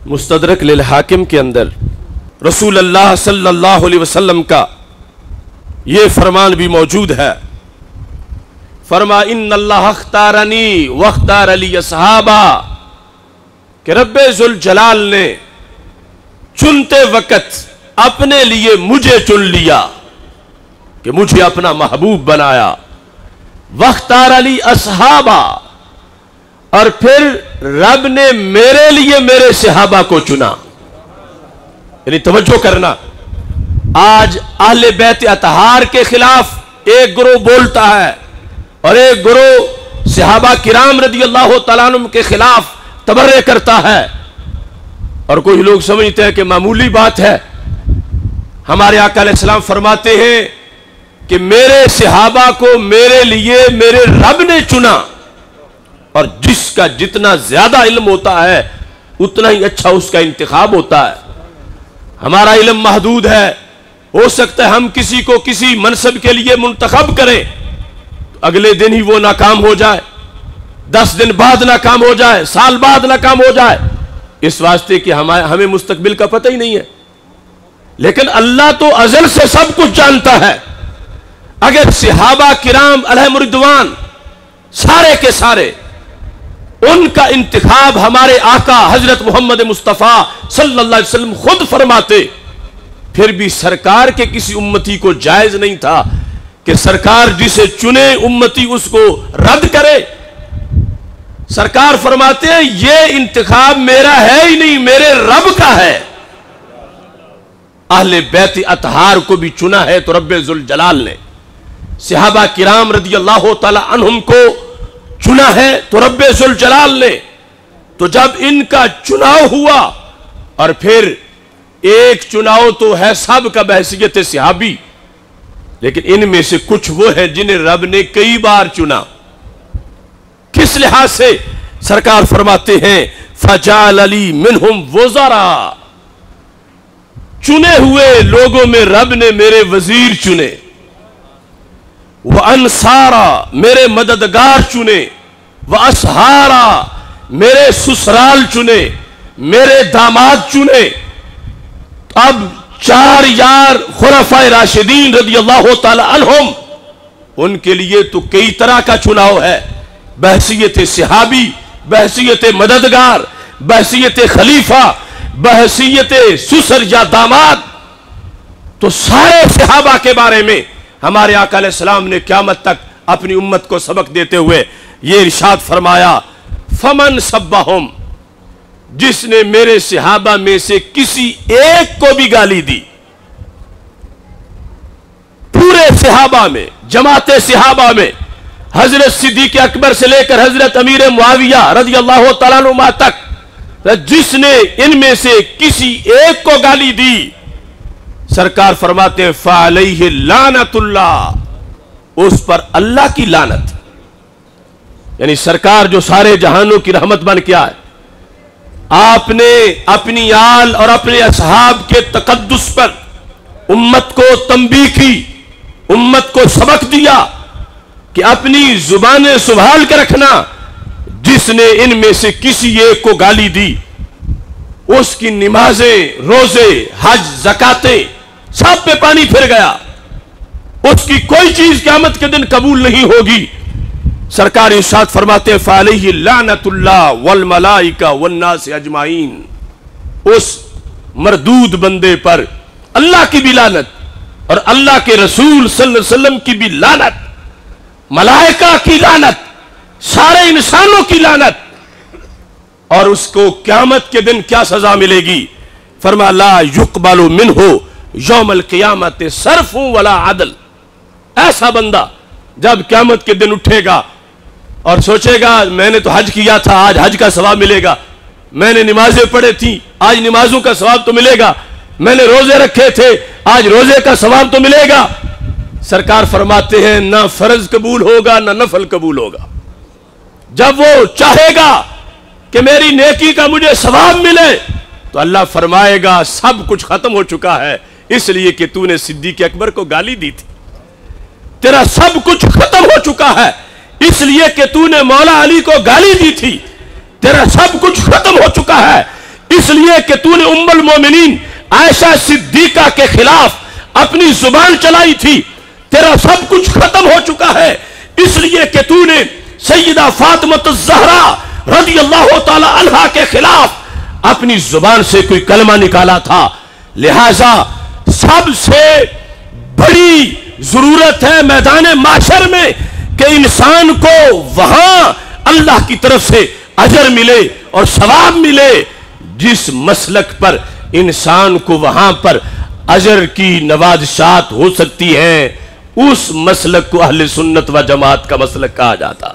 मुस्तदरक लिल हाकिम के अंदर रसूल अल्लाह सल्लल्लाहु अलैहि वसल्लम का ये फरमान भी मौजूद है। फरमा इन्नल्लाह अख्तारनी वख्तार अली असहाबा, कि रब्बे जुल जलाल ने चुनते वक्त अपने लिए मुझे चुन लिया, कि मुझे अपना महबूब बनाया। वख्तार अली असहाबा, और फिर रब ने मेरे लिए मेरे सहाबा को चुना। यानी तवज्जो करना, आज अहले बैत अतहार के खिलाफ एक गिरोह बोलता है और एक गिरोह सहाबा किराम रदी अल्लाह तआला अन्हुम के खिलाफ तबर्रे करता है। और कोई लोग समझते हैं कि मामूली बात है। हमारे आका अलैहिस्सलाम फरमाते हैं कि मेरे सहाबा को मेरे लिए मेरे रब ने चुना, और जिसका जितना ज्यादा इल्म होता है उतना ही अच्छा उसका इंतखाब होता है। हमारा इल्म महदूद है, हो सकता है हम किसी को किसी मनसब के लिए मुंतखब करें तो अगले दिन ही वो नाकाम हो जाए, 10 दिन बाद नाकाम हो जाए, साल बाद नाकाम हो जाए, इस वास्ते कि हमें मुस्तकबिल का पता ही नहीं है। लेकिन अल्लाह तो अज़ल से सब कुछ जानता है। अगर सहाबा किराम अलैहिम रिदवान सारे के सारे उनका इंतखाब हमारे आका हजरत मोहम्मद मुस्तफ़ा सल्लल्लाहु अलैहि वसल्लम खुद फरमाते, फिर भी सरकार के किसी उम्मती को जायज नहीं था कि सरकार जिसे चुने उम्मती उसको रद्द करे। सरकार फरमाते हैं ये इंतखाब मेरा है ही नहीं, मेरे रब का है। अहले बैत अतहार को भी चुना है तो रब्बे जुल जलाल ने, सहाबा किराम रदी अल्लाह तआला अन्हुम को चुना है तो रब्बे जुल जलाल ने। तो जब इनका चुनाव हुआ, और फिर एक चुनाव तो है सब का बहसीयत सहाबी, लेकिन इनमें से कुछ वो है जिन्हें रब ने कई बार चुना। किस लिहाज से? सरकार फरमाते हैं फजाल अली मिनहुम वज़रा, चुने हुए लोगों में रब ने मेरे वजीर चुने, वह अंसारा मेरे मददगार चुने, वह असहारा मेरे ससुराल चुने, मेरे दामाद चुने। अब 4 यार खुलफाए राशिदीन रदी अल्लाह तआला अन्हुम, उनके लिए तो कई तरह का चुनाव है, बहसीयत सहाबी, बहसीयत मददगार, बहसीयत खलीफा, बहसीयत ससुर या दामाद। तो सारे सहाबा के बारे में हमारे आका अलैहिस्सलाम ने क़यामत तक अपनी उम्मत को सबक देते हुए ये इरशाद फरमाया, फमन सब्बाहुम, जिसने मेरे सहाबा में से किसी एक को भी गाली दी, पूरे सहाबा में, जमाते सहाबा में, हजरत सिद्दीक़ अकबर से लेकर हजरत अमीर मुआविया रज़ी अल्लाह तआला अन्हुमा तक, जिसने इनमें से किसी एक को गाली दी, सरकार फरमाते हैं फ़अलैहि लानतुल्लाह, उस पर अल्लाह की लानत। यानी सरकार जो सारे जहानों की रहमत बन के आए, आपने अपनी आल और अपने असहाब के तकद्दुस पर उम्मत को तंबीह की, उम्मत को सबक दिया कि अपनी जुबानें संभाल कर रखना। जिसने इनमें से किसी एक को गाली दी, उसकी नमाजें, रोजे, हज, ज़कातें सब पे पानी फिर गया, उसकी कोई चीज क़यामत के दिन कबूल नहीं होगी। सरकार इरशाद फरमाते हैं फ़अलैहि लानतुल्लाह वल मलाइका वन नास अजमाइन, उस मरदूद बंदे पर अल्लाह की भी लानत और अल्लाह के रसूल सल्लल्लाहु अलैहि वसल्लम की भी लानत, मलाइका की लानत, सारे इंसानों की लानत। और उसको क़यामत के दिन क्या सजा मिलेगी? फरमा ला युक़बलु मिन्हु यौमल क़ियामत सर्फ़ुन वला अदल। ऐसा बंदा जब क़यामत के दिन उठेगा और सोचेगा मैंने तो हज किया था, आज हज का सवाब मिलेगा, मैंने नमाजें पढ़ी थी, आज नमाजों का सवाब तो मिलेगा, मैंने रोजे रखे थे, आज रोजे का सवाब तो मिलेगा। सरकार फरमाते हैं ना फर्ज कबूल होगा ना नफल कबूल होगा। जब वो चाहेगा कि मेरी नेकी का मुझे सवाब मिले, तो अल्लाह फरमाएगा सब कुछ खत्म हो चुका है, इसलिए कि तूने सिद्दीक़ अकबर को गाली दी थी। तेरा सब कुछ खत्म हो चुका है इसलिए कि तूने मौला अली को गाली दी थी। तेरा सब कुछ खत्म हो चुका है اس لیے کہ تو نے ام المومنین عائشہ صدیقہ کے خلاف اپنی زبان چلائی تھی، تیرا سب کچھ ختم ہو چکا ہے، اس لیے کہ تو نے سیدہ فاطمہ الزہرا رضی اللہ تعالی عنہا کے خلاف اپنی زبان سے کوئی کلمہ نکالا تھا۔ لہذا سب سے بڑی ضرورت ہے میدان معاشر میں کہ انسان کو وہاں اللہ کی طرف سے اجر ملے اور ثواب ملے، جس مسلک پر انسان کو وہاں پر اجر کی نوازشات ہو سکتی ہیں، اس مسلک کو اہل سنت و جماعت کا مسلک کہا جاتا۔